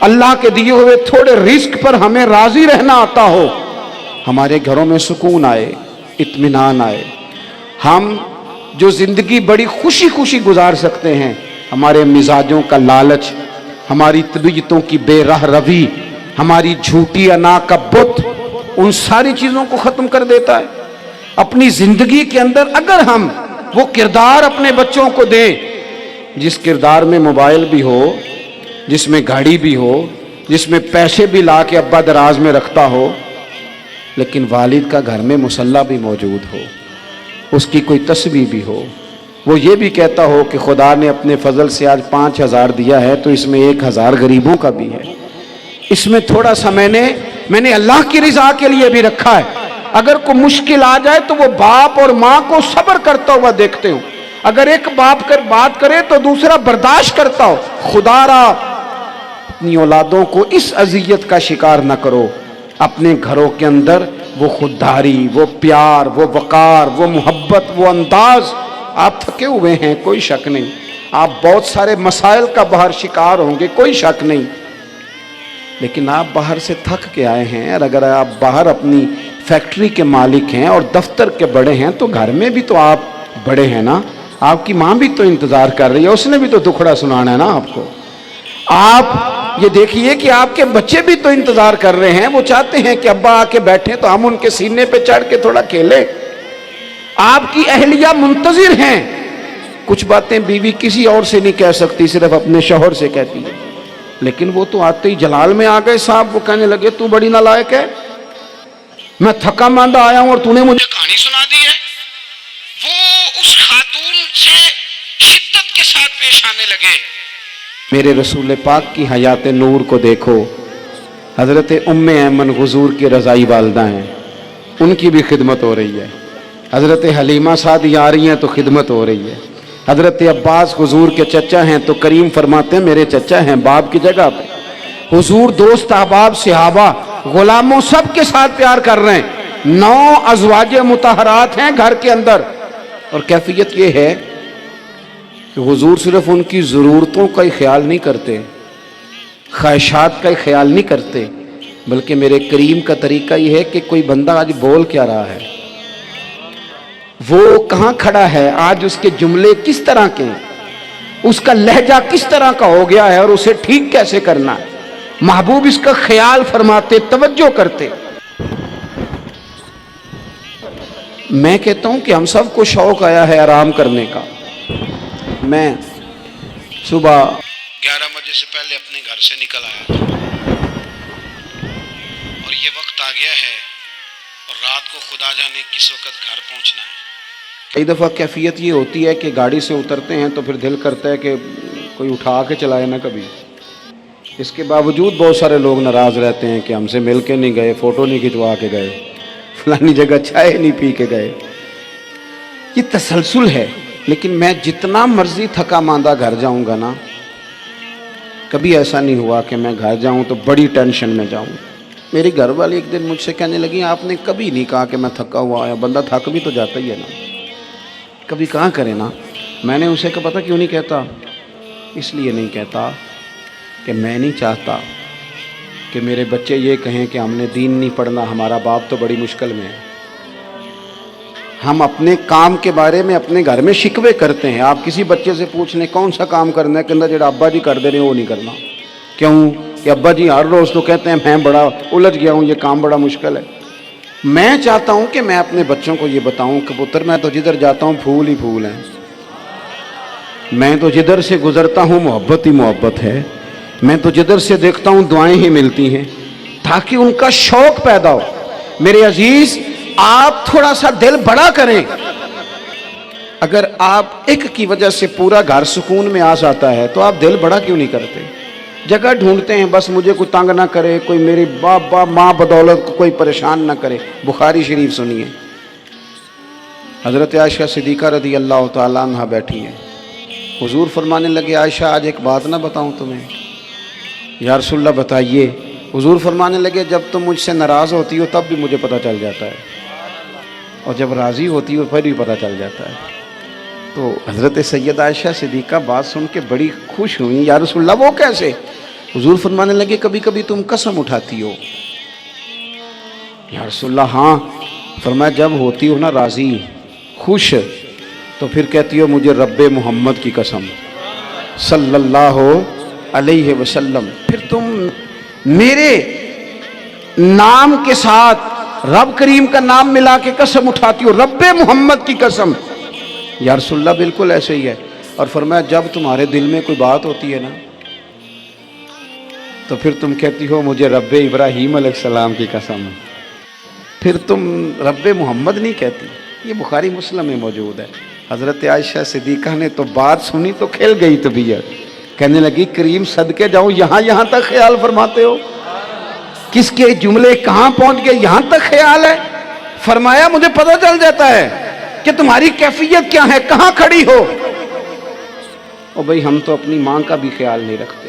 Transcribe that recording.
اللہ کے دیے ہوئے تھوڑے رزق پر ہمیں راضی رہنا آتا ہو، ہمارے گھروں میں سکون آئے، اطمینان آئے، ہم جو زندگی بڑی خوشی خوشی گزار سکتے ہیں، ہمارے مزاجوں کا لالچ، ہماری طبیعتوں کی بے راہ روی، ہماری جھوٹی انا کا بت، ان ساری چیزوں کو ختم کر دیتا ہے۔ اپنی زندگی کے اندر اگر ہم وہ کردار اپنے بچوں کو دیں جس کردار میں موبائل بھی ہو، جس میں گاڑی بھی ہو، جس میں پیسے بھی لا کے ابا دراز میں رکھتا ہو، لیکن والد کا گھر میں مصلی بھی موجود ہو، اس کی کوئی تسبیح بھی ہو، وہ یہ بھی کہتا ہو کہ خدا نے اپنے فضل سے آج 5,000 دیا ہے تو اس میں 1,000 غریبوں کا بھی ہے، اس میں تھوڑا سا میں نے اللہ کی رضا کے لیے بھی رکھا ہے، اگر کوئی مشکل آ جائے تو وہ باپ اور ماں کو صبر کرتا ہوا دیکھتے ہوں، اگر ایک باپ کر بات کرے تو دوسرا برداشت کرتا ہو۔ خدا را اپنی اولادوں کو اس اذیت کا شکار نہ کرو، اپنے گھروں کے اندر وہ خودداری، وہ پیار، وہ وقار، وہ محبت، وہ انداز۔ آپ تھکے ہوئے ہیں، کوئی شک نہیں، آپ بہت سارے مسائل کا باہر شکار ہوں گے، کوئی شک نہیں، لیکن آپ باہر سے تھک کے آئے ہیں، اور اگر آپ باہر اپنی فیکٹری کے مالک ہیں اور دفتر کے بڑے ہیں تو گھر میں بھی تو آپ بڑے ہیں نا، آپ کی ماں بھی تو انتظار کر رہی ہے، اس نے بھی تو دکھڑا سنانا ہے نا آپ کو۔ آپ یہ دیکھیے کہ آپ کے بچے بھی تو انتظار کر رہے ہیں، وہ چاہتے ہیں کہ ابا آ کے بیٹھیں تو ہم ان کے سینے پہ چڑھ کے تھوڑا کھیلیں۔ آپ کی اہلیہ منتظر ہیں، کچھ باتیں بیوی کسی اور سے نہیں کہہ سکتی، صرف اپنے شوہر سے کہتی ہے، لیکن وہ تو آتے ہی جلال میں آ گئے صاحب، وہ کہنے لگے تو بڑی نالائق ہے، میں تھکا ماندہ آیا ہوں اور تو نے مجھے کہانی سنا دی ہے۔ وہ اس خاتون سے شدت کے ساتھ پیش آنے لگے۔ میرے رسول پاک کی حیات نور کو دیکھو، حضرت ام ایمن حضور کی رضائی والدہ ہیں، ان کی بھی خدمت ہو رہی ہے، حضرت حلیمہ سعدی آ رہی ہیں تو خدمت ہو رہی ہے، حضرت عباس حضور کے چچا ہیں تو کریم فرماتے ہیں میرے چچا ہیں باپ کی جگہ پہ، حضور دوست احباب صحابہ غلاموں سب کے ساتھ پیار کر رہے ہیں، 9 ازواج مطہرات ہیں گھر کے اندر، اور کیفیت یہ ہے کہ حضور صرف ان کی ضرورتوں کا ہی خیال نہیں کرتے، خواہشات کا ہی خیال نہیں کرتے، بلکہ میرے کریم کا طریقہ یہ ہے کہ کوئی بندہ آج بول کیا رہا ہے، وہ کہاں کھڑا ہے آج، اس کے جملے کس طرح کے ہیں، اس کا لہجہ کس طرح کا ہو گیا ہے اور اسے ٹھیک کیسے کرنا ہے، محبوب اس کا خیال فرماتے، توجہ کرتے۔ میں کہتا ہوں کہ ہم سب کو شوق آیا ہے آرام کرنے کا، میں صبح 11 بجے سے پہلے اپنے گھر سے نکل آیا تھا اور یہ وقت آ گیا ہے اور رات کو خدا جانے کس وقت گھر پہنچنا ہے۔ کئی دفعہ کیفیت یہ ہوتی ہے کہ گاڑی سے اترتے ہیں تو پھر دل کرتا ہے کہ کوئی اٹھا کے چلائے نہ کبھی، اس کے باوجود بہت سارے لوگ ناراض رہتے ہیں کہ ہم سے مل کے نہیں گئے، فوٹو نہیں کھنچوا کے گئے، فلانی جگہ چائے نہیں پی کے گئے، یہ تسلسل ہے۔ لیکن میں جتنا مرضی تھکا ماندہ گھر جاؤں گا نا، کبھی ایسا نہیں ہوا کہ میں گھر جاؤں تو بڑی ٹینشن میں جاؤں۔ میری گھر والی ایک دن مجھ سے کہنے لگی آپ نے کبھی نہیں کہا کہ میں تھکا ہوا آیا، بندہ تھک بھی تو جاتا ہی ہے نا، کبھی کہاں کرے نا۔ میں نے اسے کہا پتہ کیوں نہیں کہتا، اس لیے نہیں کہتا کہ میں نہیں چاہتا کہ میرے بچے یہ کہیں کہ ہم نے دین نہیں پڑھنا، ہمارا باپ تو بڑی مشکل میں ہے۔ ہم اپنے کام کے بارے میں اپنے گھر میں شکوے کرتے ہیں، آپ کسی بچے سے پوچھ لیں کون سا کام کرنا ہے، کہ جڑا ابا جی کر دے رہے ہیں وہ نہیں کرنا، کیوں کہ ابا جی ہر روز تو کہتے ہیں میں بڑا الجھ گیا ہوں، یہ کام بڑا مشکل ہے۔ میں چاہتا ہوں کہ میں اپنے بچوں کو یہ بتاؤں کہ پتر میں تو جدھر جاتا ہوں پھول ہی پھول ہیں، میں تو جدھر سے گزرتا ہوں محبت ہی محبت ہے، میں تو جدھر سے دیکھتا ہوں دعائیں ہی ملتی ہیں، تاکہ ان کا شوق پیدا ہو۔ میرے عزیز آپ تھوڑا سا دل بڑا کریں، اگر آپ ایک کی وجہ سے پورا گھر سکون میں آ جاتا ہے تو آپ دل بڑا کیوں نہیں کرتے؟ جگہ ڈھونڈتے ہیں بس مجھے کوئی تنگ نہ کرے، کوئی میری باپ ماں بدولت کوئی پریشان نہ کرے۔ بخاری شریف سنیے، حضرت عائشہ صدیقہ رضی اللہ تعالیٰ عنہ بیٹھی ہیں، حضور فرمانے لگے عائشہ آج ایک بات نہ بتاؤں تمہیں؟ یا رسول اللہ بتائیے۔ حضور فرمانے لگے جب تم مجھ سے ناراض ہوتی ہو تب بھی مجھے پتہ چل جاتا ہے، اور جب راضی ہوتی ہو پھر بھی پتہ چل جاتا ہے۔ تو حضرت سیدہ عائشہ صدیقہ بات سن کے بڑی خوش ہوئیں، یا رسول اللہ وہ کیسے؟ حضور فرمانے لگے کبھی کبھی تم قسم اٹھاتی ہو؟ یا رسول اللہ ہاں۔ فرمایا جب ہوتی ہو نا راضی، خوش، تو پھر کہتی ہو مجھے رب محمد کی قسم صلی اللہ علیہ وسلم، پھر تم میرے نام کے ساتھ رب کریم کا نام ملا کے قسم اٹھاتی ہو، رب محمد کی قسم۔ یا رسول اللہ بالکل ایسے ہی ہے۔ اور فرمایا جب تمہارے دل میں کوئی بات ہوتی ہے نا تو پھر تم کہتی ہو مجھے رب ابراہیم علیہ السلام کی قسم، پھر تم رب محمد نہیں کہتی۔ یہ بخاری مسلم میں موجود ہے۔ حضرت عائشہ صدیقہ نے تو بات سنی تو کھل گئی طبیعت، کہنے لگی کریم صدقے جاؤں، یہاں تک خیال فرماتے ہو؟ کس کے جملے کہاں پہنچ گئے، یہاں تک خیال ہے؟ فرمایا مجھے پتہ چل جاتا ہے کہ تمہاری کیفیت کیا ہے، کہاں کھڑی ہو۔ اور بھئی ہم تو اپنی ماں کا بھی خیال نہیں رکھتے۔